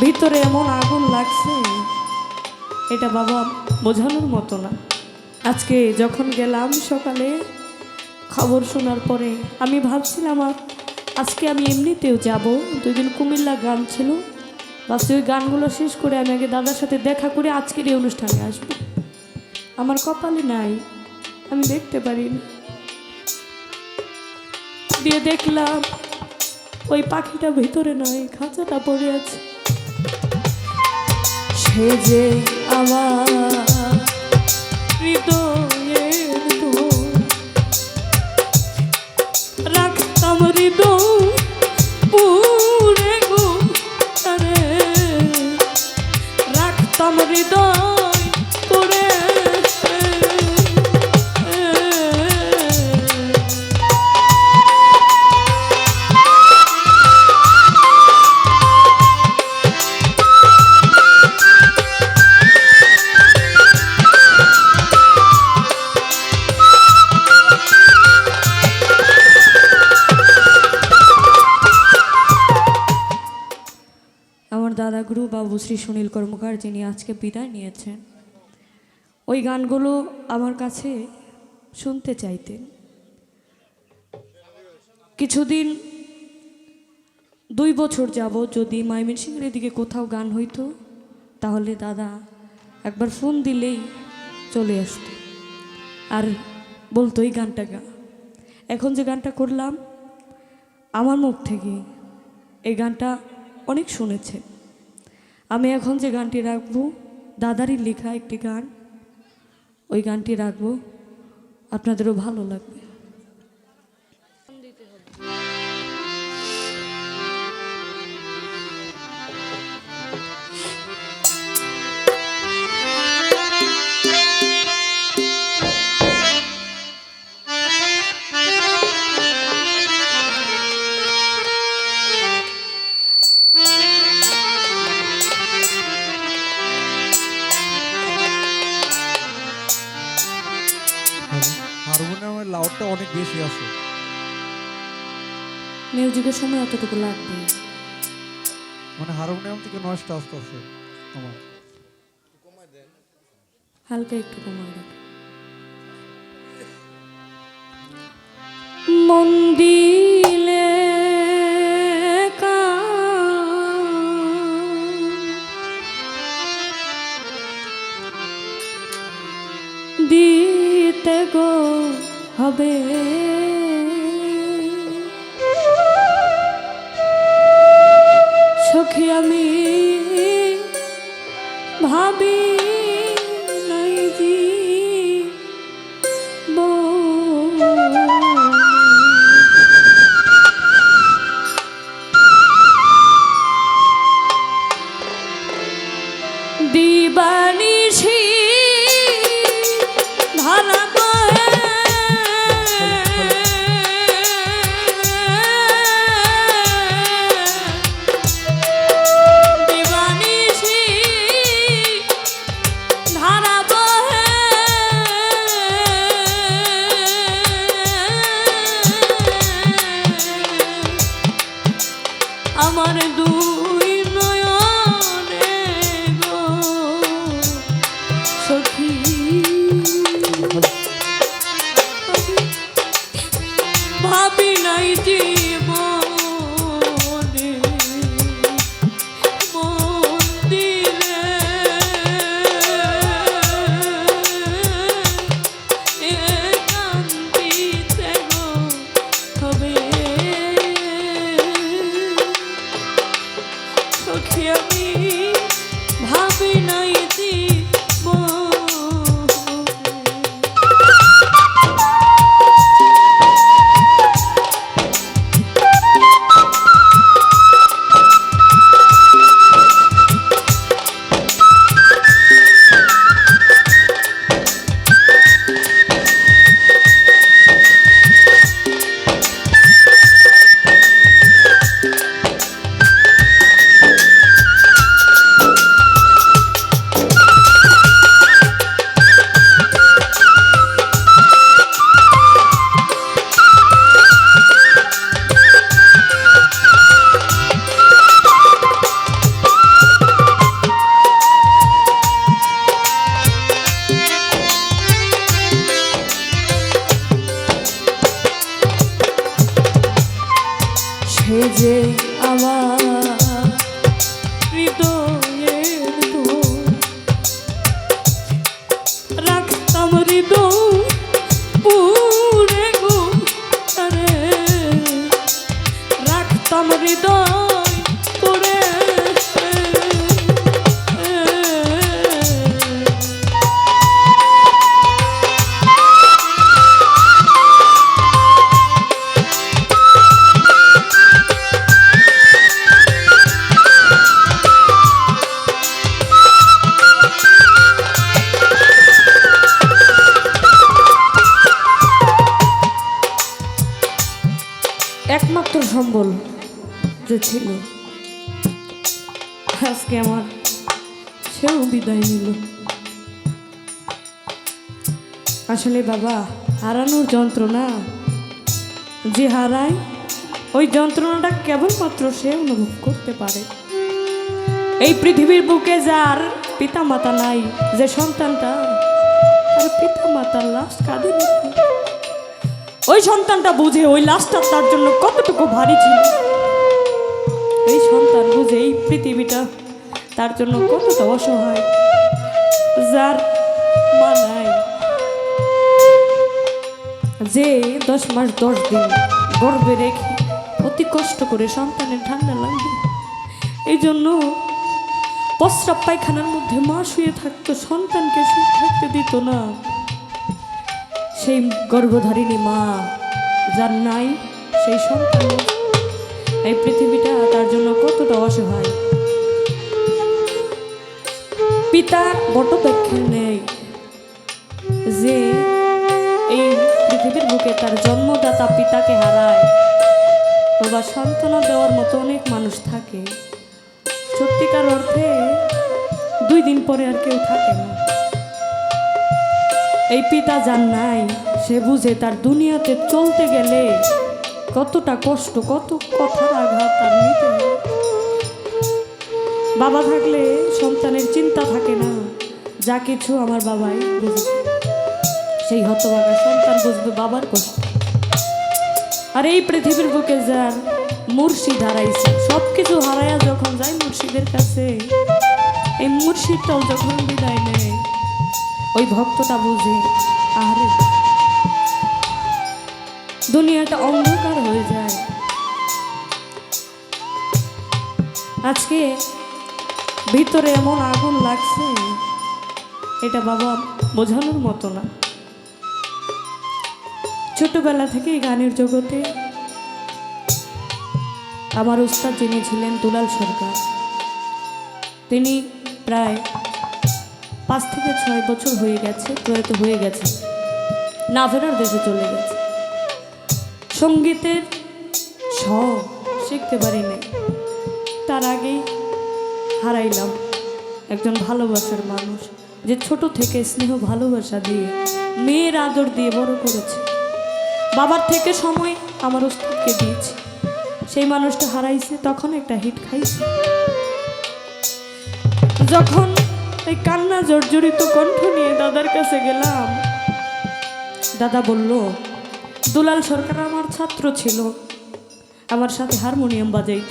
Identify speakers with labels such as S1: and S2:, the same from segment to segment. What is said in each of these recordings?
S1: ভিতরে এমন আগুন লাগছে, এটা বাবা বোঝানোর মতো না। আজকে যখন গেলাম সকালে খবর শোনার পরে আমি ভাবছিলাম আজকে আমি এমনিতেও যাব, 2 দিন কুমিল্লা গান ছিল, ভাবছি ওই গানগুলো শেষ করে আমি আগে দাদার সাথে দেখা করে আজকের এই অনুষ্ঠানে আসবো। আমার কপালে নাই, আমি দেখতে পারিনি। দিয়ে দেখলাম ওই পাখিটা ভিতরে নয়, খাঁচাটা পড়ে আছে। সে যে আমার হৃদয়ের দোল, রাখতাম হৃদয় পুরে গো তারে, রাখতাম হৃদয় পুরে। দাদা গুরু বাবু শ্রী সুনীল কর্মকার, যিনি আজকে বিদায় নিয়েছেন, ওই গানগুলো আমার কাছে শুনতে চাইতেন। কিছুদিন 2 বছর যাব যদি ময়মনসিংহের দিকে কোথাও গান হইতো, তাহলে দাদা একবার ফোন দিলেই চলে আসতো আর বলতো এই গানটা গা। এখন যে গানটা করলাম আমার মুখ থেকে, এই গানটা অনেক শুনেছে। আমি এখন যে গানটি রাখবো দাদারই লেখা একটি গান, ওই গানটি রাখবো, আপনাদেরও ভালো লাগবে।
S2: হারমোনিয়ামের লাউডটা অনেক বেশি আছে,
S1: মিউজিকের সময় অতটুকু লাগবে,
S2: মানে হারমোনিয়াম থেকে নয়েজটা আসতেছে আমার।
S1: হালকা একটু কমায় রাখ। মন দিলে দিতে গো হবে, সখী আমি ভাবি নাই দিবানিশি ধারা আমার দুই নয়নে গো সখী, ভাবি নাই জীবনে মন দিলে কান্দিতে গো হবে, সখী আমি ভাবি নাই সম্বল যে ছিল, আজকে আমার সেও বিদায় নিল। আসলে বাবা, হারানোর যন্ত্রণা যে হারায়, ওই যন্ত্রণাটা কেবলমাত্র সে অনুভব করতে পারে। এই পৃথিবীর বুকে যার পিতা মাতা নাই, যে সন্তানটা তার পিতা মাতার লাশ কাঁদে নি, ওই সন্তানটা বুঝে ওই লাশটা তার জন্য কতটুকু ভারী ছিল। এই সন্তান বুঝে এই পৃথিবীটা তার জন্য কতটা অসহায়। যার মা নাই, যে 10 মাস 10 দিন গর্ভে রেখে অতি কষ্ট করে সন্তানের ঠান্ডা লাগবে, এই জন্য প্রস্রাব পায়খানার মধ্যে মা শুয়ে থাকতো, সন্তানকে শুয়ে থাকতে দিত না। সেই গর্ভধারিণী মা যার নাই, সেই সন্তান এই পৃথিবীটা তার জন্য কতটা অসহায়। পিতা বটবৃক্ষের নেই, যে এই পৃথিবীর বুকে তার জন্মদাতা পিতাকে হারায়। বাবা, সান্ত্বনা দেওয়ার মতো অনেক মানুষ থাকে, সত্যিকার অর্থে 2 দিন পরে আর কেউ থাকে না। এই পিতা যার নাই, সে বুঝে তার দুনিয়াতে চলতে গেলে কতটা কষ্ট, কত কথার আঘাত তার নিতে হয়। বাবা থাকলে সন্তানের চিন্তা থাকে না, যা কিছু আমার বাবাই বুঝবে। সেই হতভাগা সন্তান বুঝবে বাবার কষ্ট। আর এই পৃথিবীর বুকে যার মুর্শিদ হারাইছে, সব কিছু হারাইয়া যখন যায় মুর্শিদের কাছে, এই মুর্শিদটাও যখন বিদায় নেয়, ওই ভক্তটা বুঝে আরে দুনিয়াটা অন্ধকার হয়ে যায়। আজকে ভিতরে এমন আগুন লাগছে, এটা বাবা বোঝানোর মতো না। ছোটবেলা থেকেই গানের জগতে আমার উস্তাদ যিনি ছিলেন দুলাল সরকার, তিনি প্রায় 5 থেকে 6 বছর হয়ে গেছে, প্রয়াত হয়ে গেছে, না ফেরার দেশে চলে গেছে। সঙ্গীতের ছ শিখতে পারি নাই, তার আগেই হারাইলাম একজন ভালোবাসার মানুষ, যে ছোট থেকে স্নেহ ভালোবাসা দিয়ে, মেয়ের আদর দিয়ে বড় করেছে। বাবার থেকে সময় আমার ওস্তাদকে দিয়েছে। সেই মানুষটা হারাইছে, তখন একটা হিট খাইছে। যখন এই কান্না জর্জরিত কণ্ঠ নিয়ে দাদার কাছে গেলাম, দাদা বলল, দুলাল সরকার আমার ছাত্র ছিল, আমার সাথে হারমোনিয়াম বাজাইত।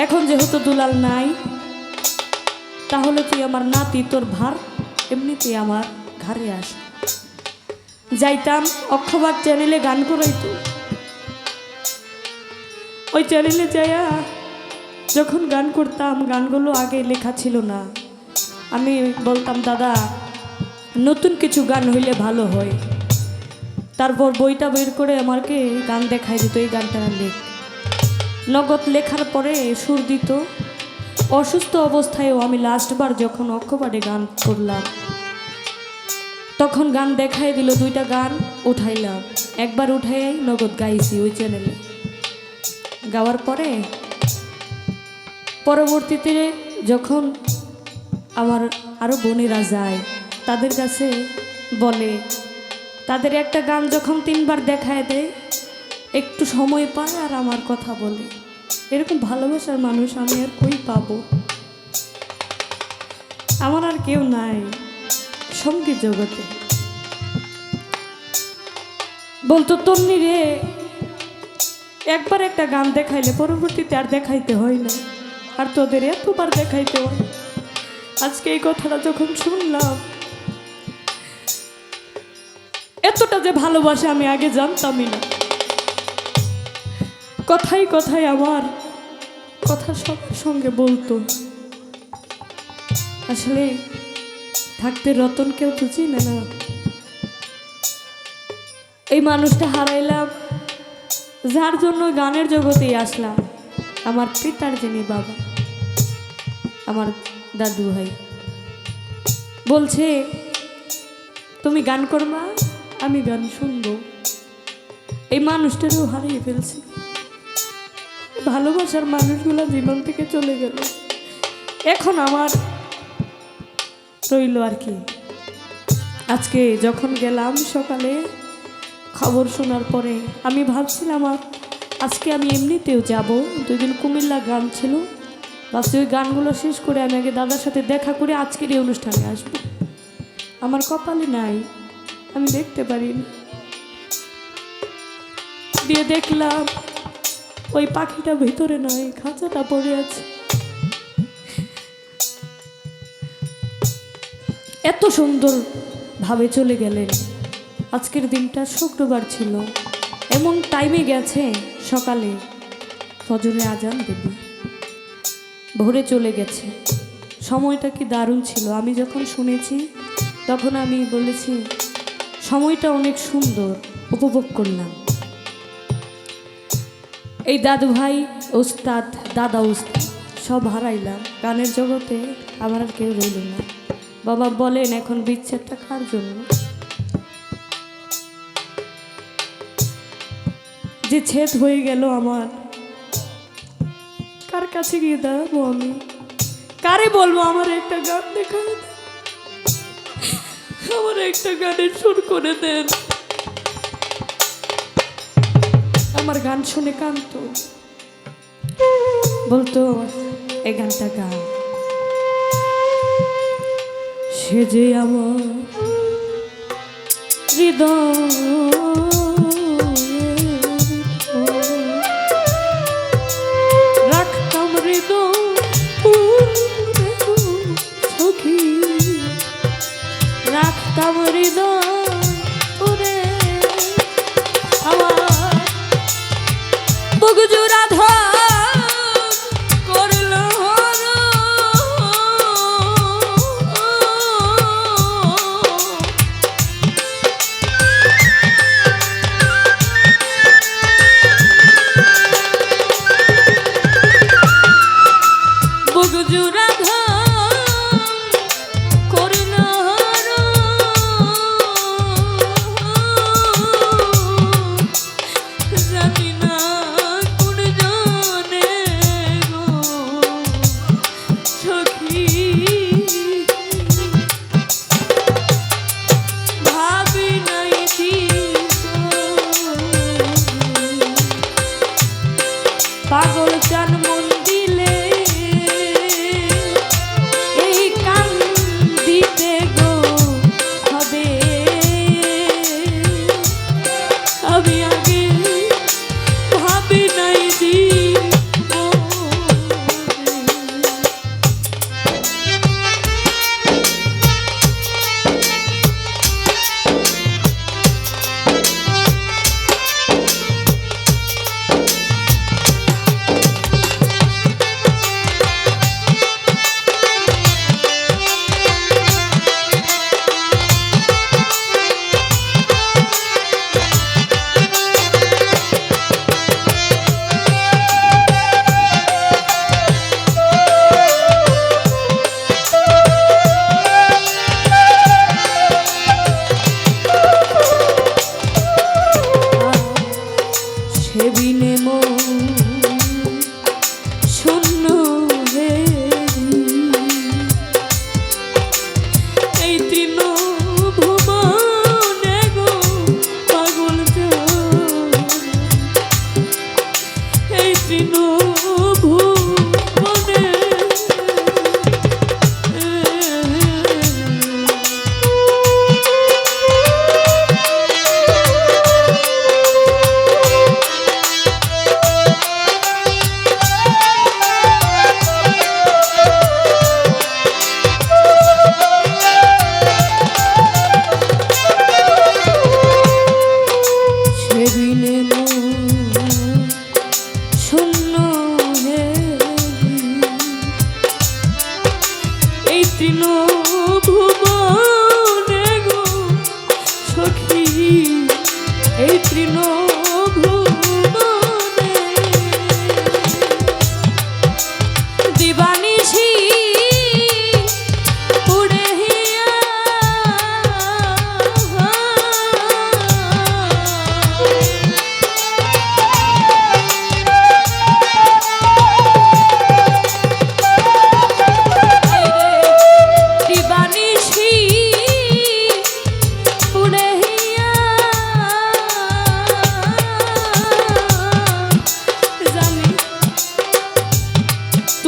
S1: এখন যেহেতু দুলাল নাই, তাহলে তুই আমার নাতি, তোর ভার এমনিতেই আমার ঘরে আস। যাইতাম অক্ষবাদ চ্যানেলে গান করাইতো, ওই চ্যানেলে যাইয়া যখন গান করতাম, গানগুলো আগে লেখা ছিল না, আমি বলতাম দাদা নতুন কিছু গান হইলে ভালো হয়। তারপর বইটা বের করে আমাকে গান দেখাই দিত, এই গানটা লেখ। নগদ লেখার পরে সুর দিত। অসুস্থ অবস্থায়ও আমি লাস্টবার যখন অক্ষবাদে গান করলাম, তখন গান দেখাই দিল, 2টা গান উঠাইলাম, একবার উঠাই নগদ গাইছি ওই চ্যানেলে। গাওয়ার পরে পরবর্তীতে যখন আমার আরও বোনেরা যায়, তাদের কাছে বলে, তাদের একটা গান যখন 3বার দেখায় দেয়, একটু সময় পায় আর আমার কথা বলে। এরকম ভালোবাসার মানুষ আমি আর কই পাবো? আমার আর কেউ নাই সঙ্গীত জগতে। বলতো, তন্নি রে, একবার একটা গান দেখাইলে পরবর্তীতে আর দেখাইতে হয় না, আর তোদের এতবার দেখাইতে হয়। আজকে এই কথাটা যখন শুনলাম, এতটা যে ভালোবাসা আমি আগে জানতামই না। কথায় কথায় আমার কথা সবার সঙ্গে বলতো। আসলে থাকতে রতন কেউ তো চিনে না। এই মানুষটা হারাইলাম, যার জন্য গানের জগতেই আসলাম, আমার পিতার যিনি বাবা, আমার দাদু ভাই। বলছে, তুমি গান করবা, আমি গান শুনবো। এই মানুষটারও হারিয়ে ফেলছি। ভালোবাসার মানুষগুলো জীবন থেকে চলে গেল। এখন আমার রইল আর কি, আজকে যখন গেলাম সকালে খবর শোনার পরে আমি ভাবছিলাম আজকে আমি এমনিতেও যাব, 2 দিন কুমিল্লা গান ছিল, ভাবছি ওই গানগুলো শেষ করে আমি আগে দাদার সাথে দেখা করে আজকের এই অনুষ্ঠানে আসবো। আমার কপালে নাই, আমি দেখতে পারিনি। দিয়ে দেখলাম ওই পাখিটা ভিতরে নয়, খাঁচাটা পড়ে আছে। এত সুন্দর ভাবে চলে গেলেন। আজকের দিনটা শুক্রবার ছিল, এমন টাইমে গেছে সকালে ফজরে আজান দেবে, ভোরে চলে গেছে। সময়টা কি দারুণ ছিল। আমি যখন শুনেছি তখন আমি বলেছি সময়টা অনেক সুন্দর, উপভোগ করলাম। এই দাদু ভাই ওস্তাদ, দাদা ওস্তাদ সব হারাইলাম। গানের জগতে আমার আর কেউ রইল না। বাবা বলেন এখন বিচ্ছেদটা কার জন্য? যে ছেদ হয়ে গেল আমার, কার কাছে গিয়ে দাঁড়াবো আমি? কারে বলবো আমার একটা গান দেখা, আমার একটা গানের সুর করে দেন। আমার গান শুনে কাঁদতো, বলতো এই গানটা গান। সে যে আমার হৃদয় রাখতাম, হৃদয় সখী রাখতাম, হৃদয় ওরে আমার বুকজোড়া পাগল চান মন দিলে এই কান দিতে গো হবে। আমি আগে ভাবি নাই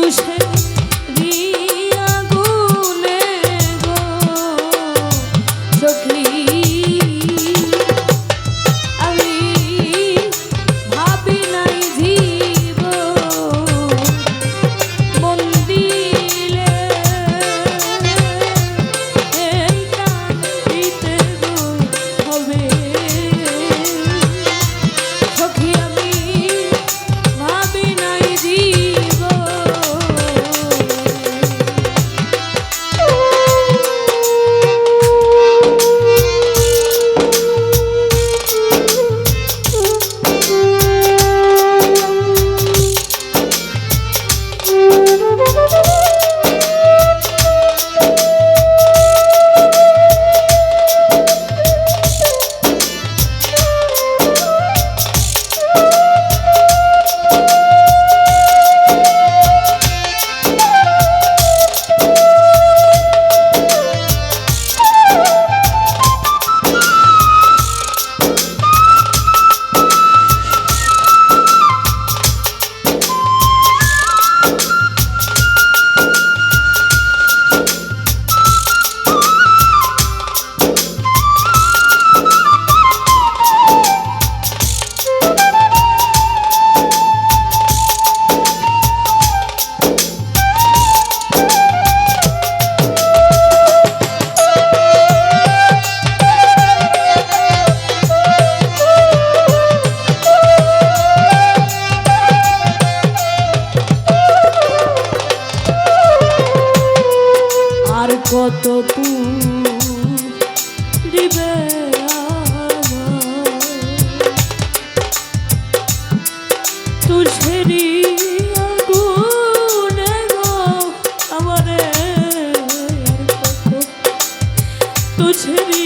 S1: তুষে দিয়া গুনে গো সখী আমি ভাবি নাই জীব মন দিলে এই কাঁদিতে গো হবে সখী আমি ভাবি নাই জীব আর কত দিবে তুঝেরি আগুনে গো আমারে তুঝেরি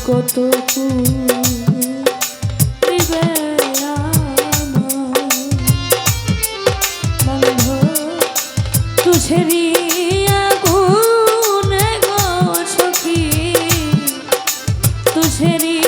S1: কত দিবে বন্ধ তুঝেরি আগুনে গো সখী তুঝেরি